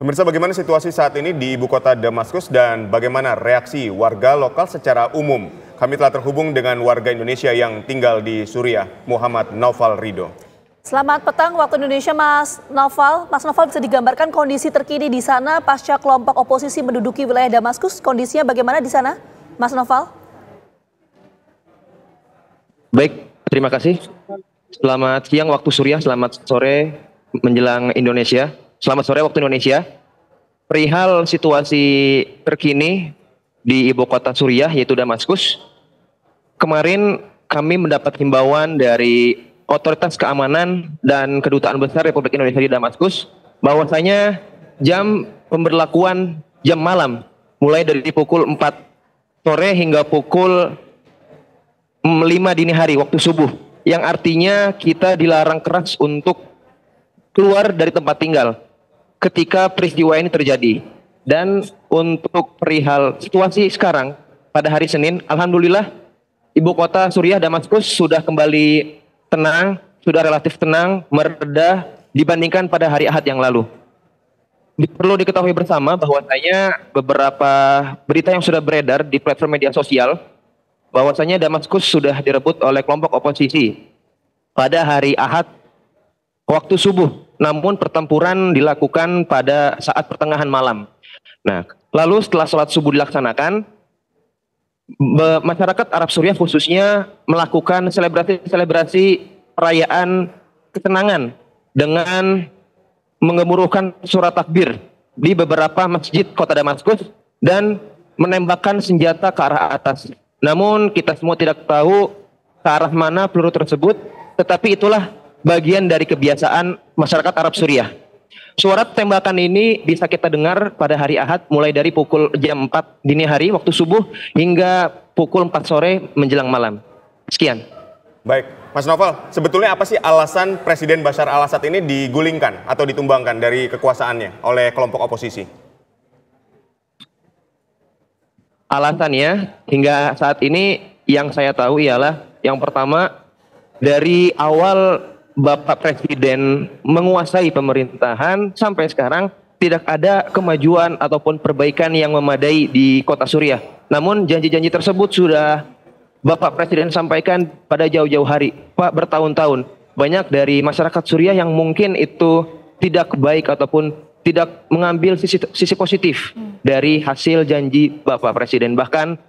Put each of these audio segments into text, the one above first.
Pemirsa, bagaimana situasi saat ini di ibu kota Damaskus dan bagaimana reaksi warga lokal secara umum? Kami telah terhubung dengan warga Indonesia yang tinggal di Suriah, Muhammad Naufal Ridho. Selamat petang waktu Indonesia, Mas Naufal. Mas Naufal, bisa digambarkan kondisi terkini di sana pasca kelompok oposisi menduduki wilayah Damaskus? Kondisinya bagaimana di sana, Mas Naufal? Baik, terima kasih. Selamat siang waktu Suriah, selamat sore menjelang Indonesia. Selamat sore waktu Indonesia. Perihal situasi terkini di ibu kota Suriah yaitu Damaskus. Kemarin kami mendapat himbauan dari otoritas keamanan dan kedutaan besar Republik Indonesia di Damaskus bahwasanya jam pemberlakuan jam malam mulai dari pukul 4 sore hingga pukul 5 dini hari waktu subuh, yang artinya kita dilarang keras untuk keluar dari tempat tinggal ketika peristiwa ini terjadi. Dan untuk perihal situasi sekarang pada hari Senin, alhamdulillah ibu kota Suriah Damaskus sudah kembali tenang, sudah relatif tenang, mereda dibandingkan pada hari Ahad yang lalu. Perlu diketahui bersama bahwasanya beberapa berita yang sudah beredar di platform media sosial bahwasanya Damaskus sudah direbut oleh kelompok oposisi pada hari Ahad waktu subuh. Namun pertempuran dilakukan pada saat pertengahan malam. Nah, lalu setelah sholat subuh dilaksanakan, masyarakat Arab Suriah khususnya melakukan selebrasi perayaan ketenangan dengan mengemuruhkan suara takbir di beberapa masjid kota Damaskus dan menembakkan senjata ke arah atas. Namun kita semua tidak tahu ke arah mana peluru tersebut, tetapi itulah bagian dari kebiasaan masyarakat Arab Suriah. Suara tembakan ini bisa kita dengar pada hari Ahad mulai dari pukul jam 4 dini hari waktu subuh hingga pukul 4 sore menjelang malam. Sekian. Baik, Mas Naufal, sebetulnya apa sih alasan Presiden Bashar al-Assad ini digulingkan atau ditumbangkan dari kekuasaannya oleh kelompok oposisi? Alasannya hingga saat ini yang saya tahu ialah yang pertama, dari awal Bapak Presiden menguasai pemerintahan sampai sekarang tidak ada kemajuan ataupun perbaikan yang memadai di kota Suriah. Namun janji-janji tersebut sudah Bapak Presiden sampaikan pada jauh-jauh hari, Pak, bertahun-tahun. Banyak dari masyarakat Suriah yang mungkin itu tidak baik ataupun tidak mengambil sisi positif dari hasil janji Bapak Presiden. Bahkan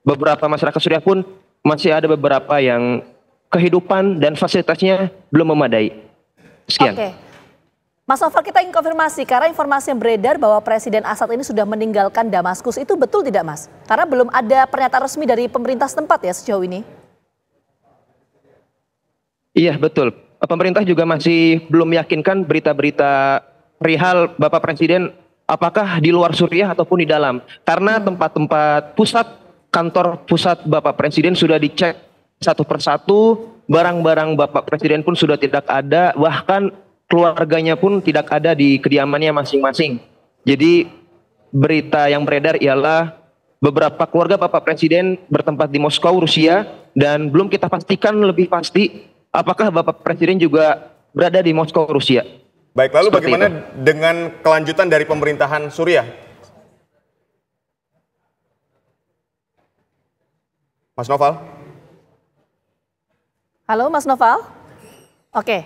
beberapa masyarakat Suriah pun masih ada beberapa yang kehidupan dan fasilitasnya belum memadai. Sekian. Oke. Mas Naufal, kita ingin konfirmasi karena informasi yang beredar bahwa Presiden Assad ini sudah meninggalkan Damaskus, itu betul tidak, Mas? Karena belum ada pernyataan resmi dari pemerintah setempat ya sejauh ini. Iya, betul. Pemerintah juga masih belum meyakinkan berita-berita perihal Bapak Presiden apakah di luar Suriah ataupun di dalam. Karena tempat-tempat pusat, kantor pusat Bapak Presiden sudah dicek satu persatu, barang-barang Bapak Presiden pun sudah tidak ada, bahkan keluarganya pun tidak ada di kediamannya masing-masing. Jadi berita yang beredar ialah beberapa keluarga Bapak Presiden bertempat di Moskow, Rusia, dan belum kita pastikan lebih pasti apakah Bapak Presiden juga berada di Moskow, Rusia. Baik, lalu Seperti bagaimana itu dengan kelanjutan dari pemerintahan Suriah? Mas Naufal? Halo Mas Naufal? Oke,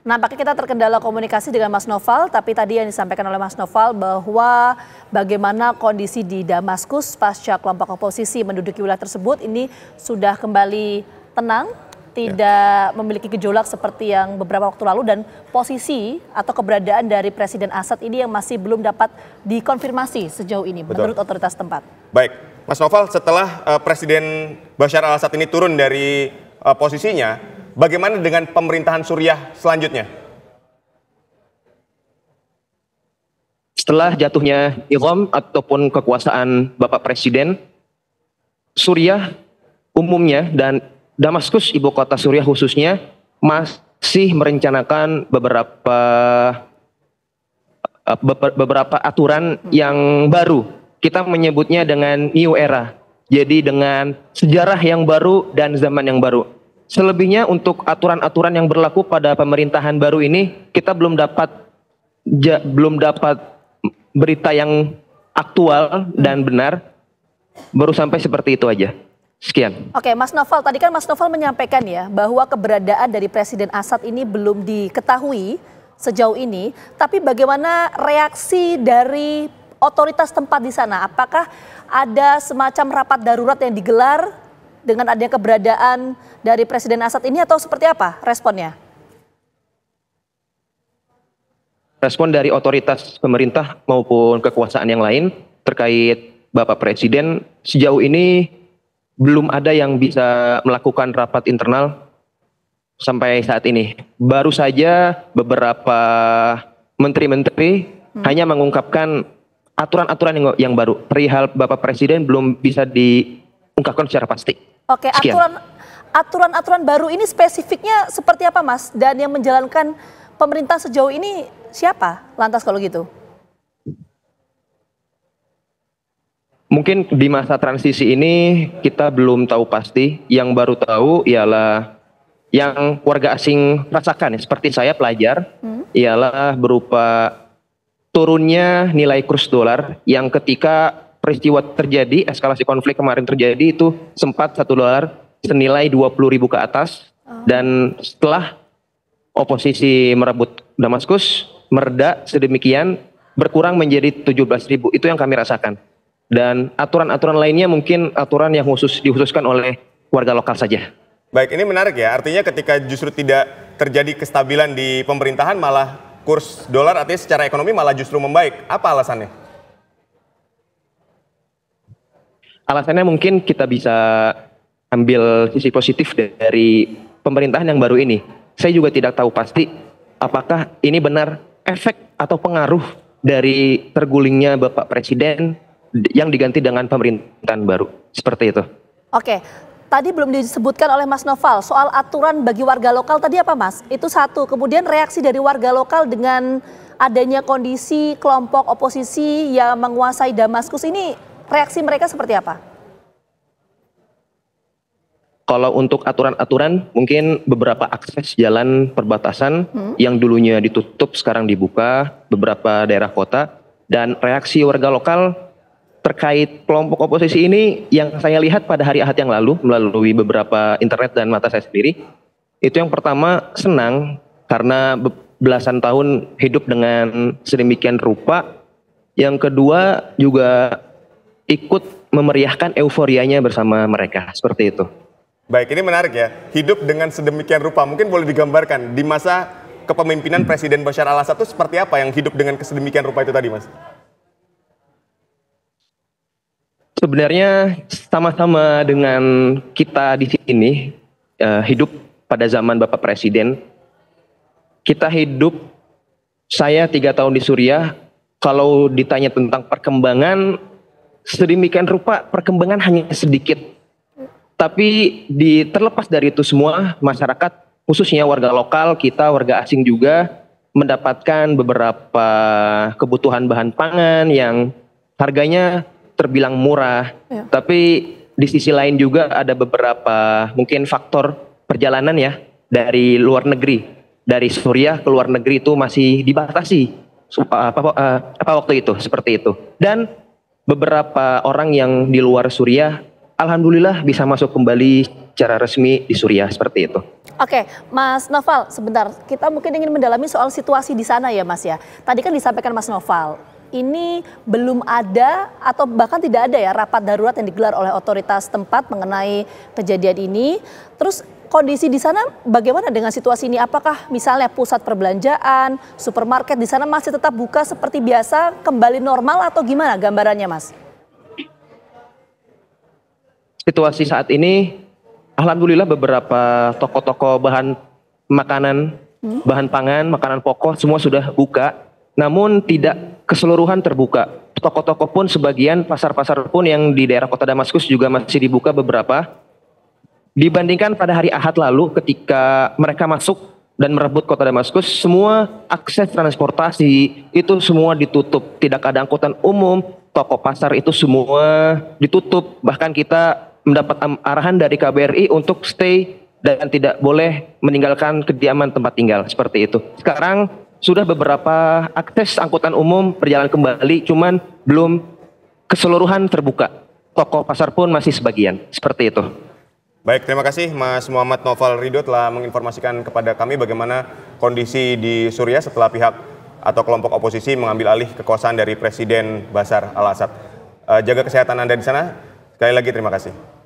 nampaknya kita terkendala komunikasi dengan Mas Naufal, tapi tadi yang disampaikan oleh Mas Naufal bahwa bagaimana kondisi di Damaskus pasca kelompok oposisi menduduki wilayah tersebut ini sudah kembali tenang, tidak memiliki gejolak seperti yang beberapa waktu lalu, dan posisi atau keberadaan dari Presiden Assad ini yang masih belum dapat dikonfirmasi sejauh ini menurut otoritas tempat. Baik, Mas Naufal, setelah Presiden Bashar al-Assad ini turun dari posisinya, bagaimana dengan pemerintahan Suriah selanjutnya? Setelah jatuhnya Nizam ataupun kekuasaan Bapak Presiden, Suriah umumnya dan Damaskus, ibu kota Suriah khususnya, masih merencanakan beberapa aturan yang baru. Kita menyebutnya dengan new era. Jadi dengan sejarah yang baru dan zaman yang baru. Selebihnya untuk aturan-aturan yang berlaku pada pemerintahan baru ini kita belum dapat berita yang aktual dan benar, baru sampai seperti itu aja. Sekian. Oke, Mas Noval, tadi kan Mas Noval menyampaikan ya bahwa keberadaan dari Presiden Assad ini belum diketahui sejauh ini, tapi bagaimana reaksi dari otoritas tempat di sana? Apakah ada semacam rapat darurat yang digelar dengan adanya keberadaan dari Presiden Assad ini atau seperti apa responnya? Respon dari otoritas pemerintah maupun kekuasaan yang lain terkait Bapak Presiden sejauh ini belum ada yang bisa melakukan rapat internal sampai saat ini. Baru saja beberapa menteri-menteri hanya mengungkapkan aturan-aturan yang baru. Perihal Bapak Presiden belum bisa diungkapkan secara pasti. Oke, aturan-aturan baru ini spesifiknya seperti apa, Mas? Dan yang menjalankan pemerintah sejauh ini siapa? Lantas kalau gitu. Mungkin di masa transisi ini kita belum tahu pasti. Yang baru tahu ialah yang warga asing rasakan, seperti saya pelajar, ialah berupa turunnya nilai kurs dolar yang ketika peristiwa terjadi, eskalasi konflik kemarin terjadi itu sempat $1 senilai 20.000 ke atas. Dan setelah oposisi merebut Damaskus, mereda sedemikian berkurang menjadi 17.000. Itu yang kami rasakan. Dan aturan-aturan lainnya mungkin aturan yang dikhususkan oleh warga lokal saja. Baik, ini menarik ya. Artinya ketika justru tidak terjadi kestabilan di pemerintahan, malah kurs dolar artinya secara ekonomi malah justru membaik. Apa alasannya? Alasannya mungkin kita bisa ambil sisi positif dari pemerintahan yang baru ini. Saya juga tidak tahu pasti apakah ini benar efek atau pengaruh dari tergulingnya Bapak Presiden yang diganti dengan pemerintahan baru. Seperti itu. Oke, tadi belum disebutkan oleh Mas Noval soal aturan bagi warga lokal tadi apa, Mas? Itu satu. Kemudian reaksi dari warga lokal dengan adanya kondisi kelompok oposisi yang menguasai Damaskus ini, reaksi mereka seperti apa? Kalau untuk aturan-aturan, mungkin beberapa akses jalan perbatasan yang dulunya ditutup sekarang dibuka, beberapa daerah kota. Dan reaksi warga lokal terkait kelompok oposisi ini yang saya lihat pada hari Ahad yang lalu melalui beberapa internet dan mata saya sendiri, itu yang pertama senang karena belasan tahun hidup dengan sedemikian rupa. Yang kedua juga ikut memeriahkan euforianya bersama mereka, seperti itu. Baik, ini menarik ya. Hidup dengan sedemikian rupa, mungkin boleh digambarkan di masa kepemimpinan Presiden Bashar al-Assad itu seperti apa yang hidup dengan sedemikian rupa itu tadi, Mas? Sebenarnya sama-sama dengan kita di sini hidup pada zaman Bapak Presiden. Kita hidup, saya 3 tahun di Suriah, kalau ditanya tentang perkembangan, sedemikian rupa perkembangan hanya sedikit. Tapi terlepas dari itu semua, masyarakat khususnya warga lokal, kita warga asing juga mendapatkan beberapa kebutuhan bahan pangan yang harganya terbilang murah, tapi di sisi lain juga ada beberapa mungkin faktor perjalanan ya dari luar negeri, dari Suriah ke luar negeri itu masih dibatasi apa waktu itu seperti itu. Dan beberapa orang yang di luar Suriah, alhamdulillah bisa masuk kembali secara resmi di Suriah seperti itu. Oke, Mas Noval, sebentar kita mungkin ingin mendalami soal situasi di sana ya, Mas ya. Tadi kan disampaikan Mas Noval, ini belum ada atau bahkan tidak ada ya rapat darurat yang digelar oleh otoritas tempat mengenai kejadian ini. Terus kondisi di sana bagaimana dengan situasi ini? Apakah misalnya pusat perbelanjaan, supermarket di sana masih tetap buka seperti biasa, kembali normal atau gimana gambarannya, Mas? Situasi saat ini, alhamdulillah beberapa toko-toko bahan makanan, bahan pangan, makanan pokok semua sudah buka. Namun tidak keseluruhan terbuka. Toko-toko pun sebagian, pasar-pasar pun yang di daerah kota Damaskus juga masih dibuka beberapa. Dibandingkan pada hari Ahad lalu ketika mereka masuk dan merebut kota Damaskus, semua akses transportasi itu semua ditutup. Tidak ada angkutan umum, toko pasar itu semua ditutup. Bahkan kita mendapat arahan dari KBRI untuk stay dan tidak boleh meninggalkan kediaman tempat tinggal, seperti itu. Sekarang sudah beberapa akses angkutan umum berjalan kembali, cuman belum keseluruhan terbuka. Toko pasar pun masih sebagian, seperti itu. Baik, terima kasih Mas Muhammad Naufal Ridho telah menginformasikan kepada kami bagaimana kondisi di Suriah setelah pihak atau kelompok oposisi mengambil alih kekuasaan dari Presiden Bashar al-Assad. Jaga kesehatan Anda di sana. Sekali lagi terima kasih.